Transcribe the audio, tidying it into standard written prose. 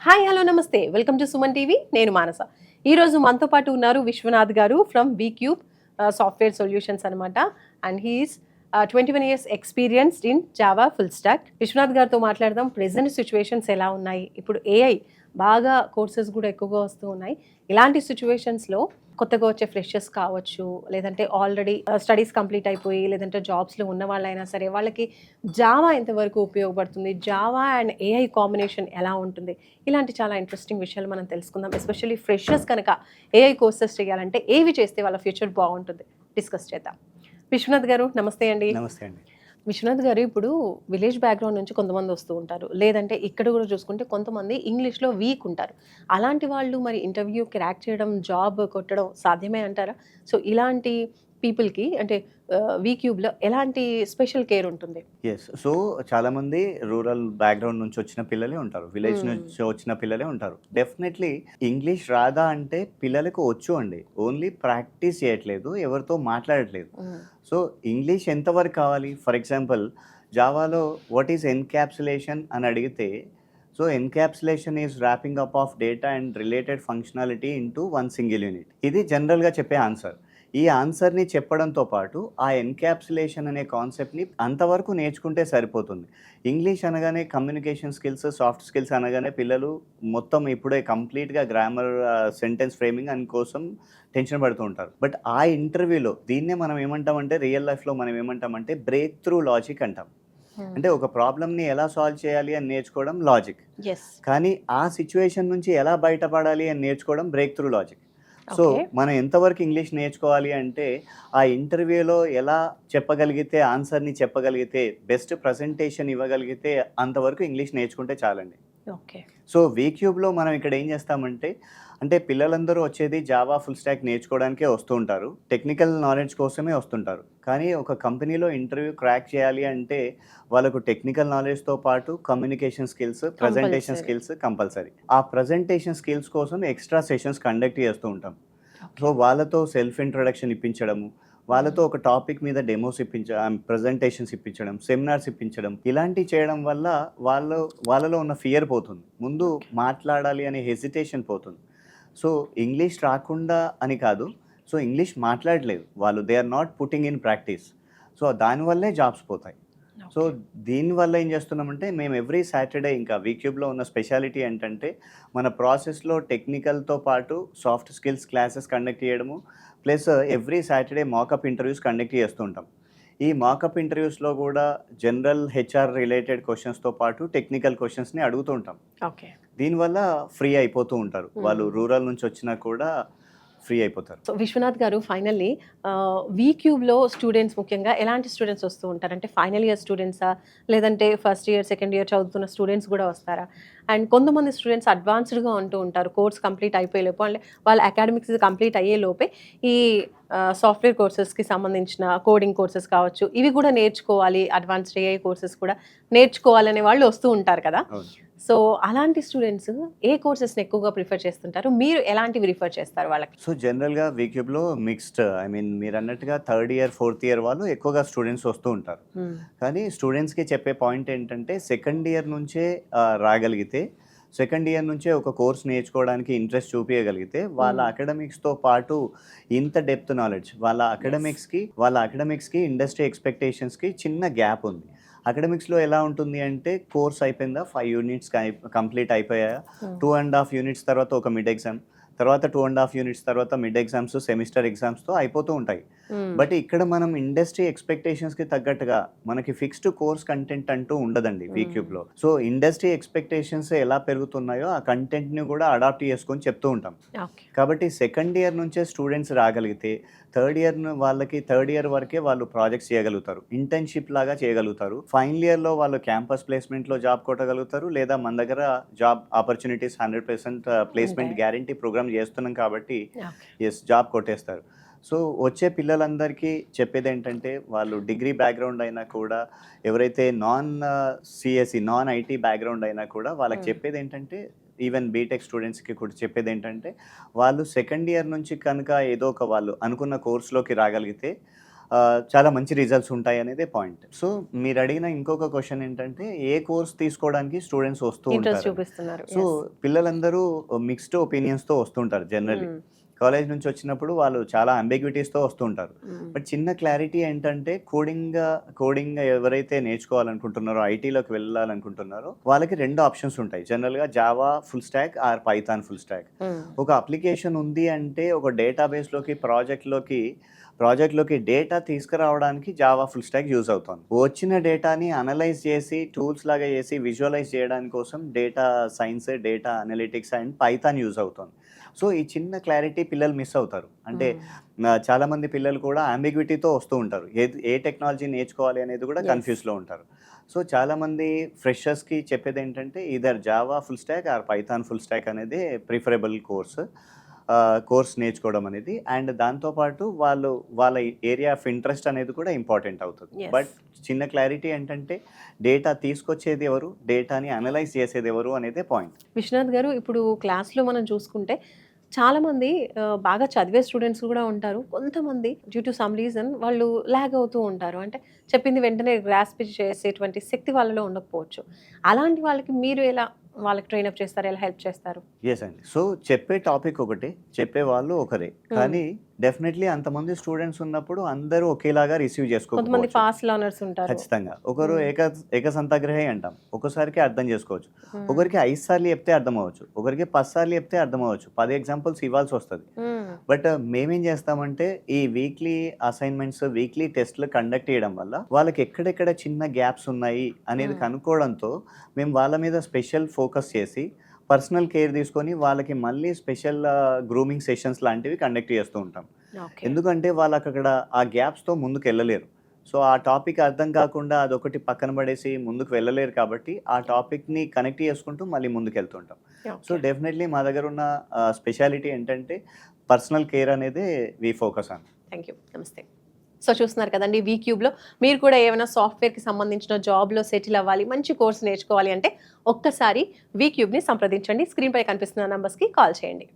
Hi hello నమస్తే welcome to Suman TV నేను మానస. ఈరోజు మనతో పాటు ఉన్నారు విశ్వనాథ్ గారు ఫ్రమ్ వీక్యూబ్ సాఫ్ట్వేర్ సొల్యూషన్స్ అనమాట. And he is 21 years experienced in Java full stack. Viswanath గారితో మాట్లాడదాం. ప్రెసెంట్ సిచ్యువేషన్స్ ఎలా ఉన్నాయి, ఇప్పుడు ఏఐ బాగా కోర్సెస్ కూడా ఎక్కువగా వస్తూ ఉన్నాయి. ఇలాంటి సిచ్యువేషన్స్లో కొత్తగా వచ్చే ఫ్రెషర్స్ కావచ్చు, లేదంటే ఆల్రెడీ స్టడీస్ కంప్లీట్ అయిపోయి లేదంటే జాబ్స్లో ఉన్న వాళ్ళైనా సరే వాళ్ళకి జావా ఎంతవరకు ఉపయోగపడుతుంది, జావా అండ్ ఏఐ కాంబినేషన్ ఎలా ఉంటుంది, ఇలాంటి చాలా ఇంట్రెస్టింగ్ విషయాలు మనం తెలుసుకుందాం. ఎస్పెషల్లీ ఫ్రెషర్స్ కనుక ఏఐ కోర్సెస్ చేయాలంటే ఏవి చేస్తే వాళ్ళ ఫ్యూచర్ బాగుంటుంది డిస్కస్ చేద్దాం. విశ్వనాథ్ గారు నమస్తే అండి. నమస్తే అండి. విశ్వనాథ్ గారు, ఇప్పుడు విలేజ్ బ్యాక్గ్రౌండ్ నుంచి కొంతమంది వస్తూ ఉంటారు, లేదంటే ఇక్కడ కూడా చూసుకుంటే కొంతమంది ఇంగ్లీష్లో వీక్ ఉంటారు. అలాంటి వాళ్ళు మరి ఇంటర్వ్యూ క్రాక్ చేయడం, జాబ్ కొట్టడం సాధ్యమే అంటారా? సో ఇలాంటి పీపుల్కి అంటే వీక్యూబ్లో ఎలాంటి స్పెషల్ కేర్ ఉంటుంది? యెస్. సో, చాలామంది రూరల్ బ్యాక్‌గ్రౌండ్ నుంచి వచ్చిన పిల్లలే ఉంటారు. విలేజ్ నుంచి వచ్చిన పిల్లలే ఉంటారు. డెఫినెట్‌లీ ఇంగ్లీష్ రాదా అంటే పిల్లలకు వచ్చు అండి. ఓన్లీ ప్రాక్టీస్ చేయట్లేదు, ఎవరితో మాట్లాడట్లేదు. సో, ఇంగ్లీష్ ఎంతవరకు కావాలి? ఫర్ ఎగ్జాంపుల్ జావాలో వాట్ ఈస్ ఎన్‌క్యాప్సులేషన్ అని అడిగితే, so encapsulation is wrapping up of data and related functionality into one single unit. ఇది జనరల్‌గా చెప్పే ఆన్సర్. ఈ ఆన్సర్‌ని చెప్పడంతో పాటు ఆ ఎన్‌క్యాప్సులేషన్ అనే కాన్సెప్ట్‌ని అంతవరకు నేర్చుకుంటే సరిపోతుంది. ఇంగ్లీష్ అనగానే కమ్యూనికేషన్ స్కిల్స్, సాఫ్ట్ స్కిల్స్ అనగానే పిల్లలు మొత్తం ఇప్పుడే కంప్లీట్‌గా గ్రామర్, సెంటెన్స్ ఫ్రేమింగ్ అని కోసం టెన్షన్ పడుతూ ఉంటారు. బట్ ఆ ఇంటర్వ్యూలో దీన్నే మనం ఏమంటామంటే, రియల్ లైఫ్‌లో మనం ఏమంటామంటే బ్రేక్ త్రూ లాజిక్ అంటాం. అంటే ఒక ప్రాబ్లమ్‌ని ఎలా సాల్వ్ చేయాలి అని నేర్చుకోవడం లాజిక్. ఎస్. కానీ ఆ సిట్యుయేషన్ నుంచి ఎలా బయటపడాలి అని నేర్చుకోవడం break through logic. So, okay. మనం ఎంతవరకు ఇంగ్లీష్ నేర్చుకోవాలి అంటే, ఆ ఇంటర్వ్యూలో ఎలా చెప్పగలిగితే, ఆన్సర్‌ని చెప్పగలిగితే, బెస్ట్ ప్రజెంటేషన్ ఇవ్వగలిగితే అంతవరకు ఇంగ్లీష్ నేర్చుకుంటే చాలండి. ఓకే. సో, వీక్యూబ్‌లో మనం ఇక్కడ ఏం చేస్తామంటే, అంటే పిల్లలందరూ వచ్చేది జావా ఫుల్ స్టాక్ నేర్చుకోవడానికే వస్తూ ఉంటారు. టెక్నికల్ నాలెడ్జ్ కోసమే వస్తుంటారు. కానీ ఒక కంపెనీలో ఇంటర్వ్యూ క్రాక్ చేయాలి అంటే, వాళ్ళకు టెక్నికల్ నాలెడ్జ్‌తో పాటు communication skills, presentation compulsory. Skills compulsory. ఆ ప్రజెంటేషన్ స్కిల్స్ కోసం ఎక్స్‌ట్రా సెషన్స్ కండక్ట్ చేస్తూ ఉంటాం. So, okay. వాళ్ళతో సెల్ఫ్ ఇంట్రొడక్షన్ ఇప్పించడము, వాళ్ళతో ఒక టాపిక్ మీద డెమోస్ ప్రెజెంటేషన్స్ ఇప్పించడం, సెమినార్స్ ఇప్పించడం, ఇలాంటివి చేయడం వల్ల వాళ్ళలో ఉన్న ఫియర్ పోతుంది. ముందు ఓకే. మాట్లాడాలి అనే హెసిటేషన్ పోతుంది. సో, ఇంగ్లీష్ రాకుండా అని కాదు. సో, ఇంగ్లీష్ మాట్లాడలేదు. వాళ్ళు they are not putting in practice. So, దానివల్లే జాబ్స్ పోతాయి. So, okay. దీనివల్ల ఏం చేస్తున్నామంటే, మేము ఎవ్రీ సాటర్‌డే ఇంకా వీక్యూబ్‌లో ఉన్న స్పెషాలిటీ ఏంటంటే, మన ప్రాసెస్‌లో టెక్నికల్‌తో పాటు సాఫ్ట్ స్కిల్స్ క్లాసెస్ కండక్ట్ చేయడము, plus every Saturday మాకప్ interviews conduct చేస్తూ ఉంటాం. ఈ మాకప్ ఇంటర్వ్యూస్‌లో కూడా జనరల్ హెచ్ఆర్ రిలేటెడ్ క్వెషన్స్‌తో పాటు టెక్నికల్ క్వెషన్స్‌ని అడుగుతూ ఉంటాం. ఓకే. దీనివల్ల ఫ్రీ అయిపోతూ ఉంటారు. వాళ్ళు రూరల్ నుంచి వచ్చినా కూడా ఫ్రీ అయిపోతారు. సో విశ్వనాథ్ గారు, ఫైనల్లీ వీక్యూబ్లో స్టూడెంట్స్ ముఖ్యంగా ఎలాంటి స్టూడెంట్స్ వస్తూ ఉంటారు? అంటే ఫైనల్ ఇయర్ స్టూడెంట్సా, లేదంటే ఫస్ట్ ఇయర్ సెకండ్ ఇయర్ చదువుతున్న స్టూడెంట్స్ కూడా వస్తారా? అండ్ కొంతమంది స్టూడెంట్స్ అడ్వాన్స్డ్గా ఉంటూ ఉంటారు, కోర్స్ కంప్లీట్ అయిపోయేలోపు అంటే వాళ్ళ అకాడమిక్స్ కంప్లీట్ అయ్యే లోపే ఈ సాఫ్ట్వేర్ కోర్సెస్కి సంబంధించిన కోడింగ్ కోర్సెస్ కావచ్చు, ఇవి కూడా నేర్చుకోవాలి, అడ్వాన్స్డ్ ఏఐ కోర్సెస్ కూడా నేర్చుకోవాలనే వాళ్ళు వస్తూ ఉంటారు కదా. అవును. సో అలాంటి స్టూడెంట్స్ ఏ కోర్సెస్ని ఎక్కువగా ప్రిఫర్ చేస్తుంటారు? మీరు ఎలాంటివి రిఫర్ చేస్తారు వాళ్ళకి? సో, జనరల్‌గా వీక్యూబ్‌లో మిక్స్డ్, ఐ మీన్ మీరన్నట్టుగా థర్డ్ ఇయర్, ఫోర్త్ ఇయర్ వాళ్ళు ఎక్కువగా స్టూడెంట్స్ వస్తూ ఉంటారు. కానీ స్టూడెంట్స్‌కి చెప్పే పాయింట్ ఏంటంటే, సెకండ్ ఇయర్ నుంచే రాగలిగితే, సెకండ్ ఇయర్ నుంచే ఒక కోర్స్ నేర్చుకోవడానికి ఇంట్రెస్ట్ చూపియగలిగితే, వాళ్ళ అకాడమిక్స్‌తో పాటు ఇంత డెప్త్ నాలెడ్జ్ వాళ్ళ అకాడమిక్స్‌కి ఇండస్ట్రీ ఎక్స్‌పెక్టేషన్స్‌కి చిన్న గ్యాప్ ఉంది. అకాడమిక్స్‌లో ఎలా ఉంటుంది అంటే, కోర్స్ అయిపోయిందా, 5 యూనిట్స్ కంప్లీట్ అయిపోయాయా, 2½ యూనిట్స్ తర్వాత ఒక మిడ్ ఎగ్జామ్, తర్వాత 2½ యూనిట్స్ తర్వాత మిడ్ ఎగ్జామ్స్, సెమిస్టర్ ఎగ్జామ్స్‌తో అయిపోతూ ఉంటాయి. బట్ ఇక్కడ మనం ఇండస్ట్రీ ఎక్స్‌పెక్టేషన్స్‌కి తగ్గట్టుగా మనకి ఫిక్స్డ్ కోర్స్ కంటెంట్ అంటూ ఉండదండి వీక్యూబ్‌లో. సో, ఇండస్ట్రీ ఎక్స్‌పెక్టేషన్స్ ఎలా పెరుగుతున్నాయో ఆ కంటెంట్‌ని కూడా అడాప్ట్ చేసుకొని చెప్తూ ఉంటాం. ఓకే. కాబట్టి సెకండ్ ఇయర్ నుంచే స్టూడెంట్స్ రాగలిగితే, థర్డ్ ఇయర్ వరకే వాళ్ళు ప్రాజెక్ట్స్ చేయగలుగుతారు. ఇంటర్న్‌షిప్ లాగా చేయగలుగుతారు. ఫైనల్ ఇయర్‌లో వాళ్ళు క్యాంపస్ ప్లేస్‌మెంట్‌లో జాబ్ కొట్టగలుగుతారు. లేదా మన దగ్గర జాబ్ ఆపర్చునిటీస్ 100% ప్లేస్‌మెంట్ ఉంటాయి. గ్యారంటీ ప్రోగ్రామ్ చేస్తున్నాం కాబట్టి ఓకే. జాబ్ కొట్టేస్తారు. సో, వచ్చే పిల్లలందరికీ చెప్పేదేంటంటే, వాళ్ళు డిగ్రీ బ్యాక్‌గ్రౌండ్ అయినా కూడా, ఎవరైతే సీఎస్‌సి, నాన్ ఐటీ బ్యాక్‌గ్రౌండ్ అయినా కూడా వాళ్ళకి చెప్పేదేంటంటే, ఈవెన్ బీటెక్ స్టూడెంట్స్‌కి కూడా చెప్పేదేంటంటే, వాళ్ళు సెకండ్ ఇయర్ నుంచి కనుక ఏదో ఒక వాళ్ళు అనుకున్న కోర్స్‌లోకి రాగలిగితే, చాలా మంచి రిజల్ట్స్ ఉంటాయి అనేది పాయింట్. సో మీరు అడిగిన ఇంకొక క్వశ్చన్ ఏంటంటే ఏ కోర్స్ తీసుకోవడానికి స్టూడెంట్స్ వస్తూ ఇంట్రెస్ట్ ఉంటారు. చూపిస్తున్నారు. సో పిల్లలందరూ మిక్స్డ్ ఒపీనియన్స్తో వస్తుంటారు జనరల్లీ. కాలేజ్ నుంచి వచ్చినప్పుడు వాళ్ళు చాలా అంబిగ్విటీస్తో వస్తుంటారు. బట్ చిన్న క్లారిటీ ఏంటంటే కోడింగ్ ఎవరైతే నేర్చుకోవాలనుకుంటున్నారో, ఐటీలోకి వెళ్ళాలనుకుంటున్నారో వాళ్ళకి 2 ఆప్షన్స్ ఉంటాయి. జనరల్గా Java full stock or Python full stock. ఒక అప్లికేషన్ ఉంది అంటే ఒక డేటాబేస్లోకి ప్రాజెక్ట్లోకి డేటా తీసుకురావడానికి జావా ఫుల్ స్టాక్ యూజ్ అవుతుంది. వచ్చిన డేటాని అనలైజ్ చేసి టూల్స్ లాగా చేసి విజువలైజ్ చేయడానికి కోసం data science, data analytics and Python use అవుతుంది. సో ఈ చిన్న క్లారిటీ పిల్లలు మిస్ అవుతారు. అంటే చాలామంది పిల్లలు కూడా అంబిగ్విటీతో వస్తూ ఉంటారు. ఏ టెక్నాలజీ నేర్చుకోవాలి అనేది కూడా కన్ఫ్యూజ్లో ఉంటారు. సో చాలామంది ఫ్రెషర్స్కి చెప్పేది ఏంటంటే either Java full stock or Python full stock అనేది ప్రిఫరబుల్ కోర్స్ నేర్చుకోవడం అనేది. అండ్ దాంతోపాటు వాళ్ళ ఏరియా ఆఫ్ ఇంట్రెస్ట్ అనేది కూడా ఇంపార్టెంట్ అవుతుంది. బట్ చిన్న క్లారిటీ ఏంటంటే డేటా తీసుకొచ్చేది ఎవరు, డేటాని అనలైజ్ చేసేది ఎవరు అనేదే పాయింట్. విశ్వనాథ్ గారు, ఇప్పుడు క్లాస్లో మనం చూసుకుంటే చాలామంది బాగా చదివే స్టూడెంట్స్ కూడా ఉంటారు. కొంతమంది డ్యూ టు సమ్ రీజన్ వాళ్ళు ల్యాగ్ అవుతూ ఉంటారు. అంటే చెప్పింది వెంటనే గ్రాస్ప్ చేసేటువంటి శక్తి వాళ్ళలో ఉండకపోవచ్చు. అలాంటి వాళ్ళకి మీరు ఎలా వాళ్ళకి ట్రైనప్ చేస్తారు, ఎలా హెల్ప్ చేస్తారు? ఎస్ అండి. సో చెప్పే టాపిక్ ఒకటే, చెప్పే వాళ్ళు ఒకరే. కానీ డెఫినెట్లీ అంతమంది స్టూడెంట్స్ ఉన్నప్పుడు అందరూ ఒకేలాగా రిసీవ్ కొంతమంది చేసుకోకపోవచ్చు. ఫాస్ట్ లర్నర్స్ ఉంటారు. ఖచ్చితంగా ఒకరు ఏకసంతగ్రహి అంటాం, ఒకసారికి అర్థం చేసుకోవచ్చు. ఒకరికి 5 సార్లు చెప్తే అర్థం అవ్వచ్చు, ఒకరికి 10 సార్లు చెప్తే అర్థం అవ్వచ్చు. 10 ఎగ్జాంపుల్స్ ఇవ్వాల్సి వస్తుంది. బట్ మేమేం చేస్తామంటే ఈ వీక్లీ అసైన్మెంట్స్, వీక్లీ టెస్ట్లు కండక్ట్ చేయడం వల్ల వాళ్ళకి ఎక్కడెక్కడ చిన్న గ్యాప్స్ ఉన్నాయి అనేది కనుక్కోవడంతో మేము వాళ్ళ మీద స్పెషల్ ఫోకస్ చేసి పర్సనల్ కేర్ తీసుకొని వాళ్ళకి మళ్ళీ స్పెషల్ గ్రూమింగ్ సెషన్స్ లాంటివి కండక్ట్ చేస్తూ ఉంటాం. ఎందుకంటే వాళ్ళకి అక్కడ ఆ గ్యాప్స్తో ముందుకు వెళ్ళలేరు. సో ఆ టాపిక్ అర్థం కాకుండా అదొకటి పక్కన పడేసి ముందుకు వెళ్ళలేరు కాబట్టి ఆ టాపిక్ని కనెక్ట్ చేసుకుంటూ మళ్ళీ ముందుకు వెళ్తుంటాం. సో డెఫినెట్లీ మా దగ్గర ఉన్న స్పెషాలిటీ ఏంటంటే పర్సనల్ కేర్ అనేది we focus on. Thank you. నమస్తే. సో చూస్తున్నారు కదండి, వీక్యూబ్లో మీరు కూడా ఏమైనా సాఫ్ట్వేర్కి సంబంధించిన జాబ్లో సెటిల్ అవ్వాలి, మంచి కోర్స్ నేర్చుకోవాలి అంటే ఒక్కసారి వీక్యూబ్ని సంప్రదించండి. స్క్రీన్పై కనిపిస్తున్న నంబర్స్కి కాల్ చేయండి.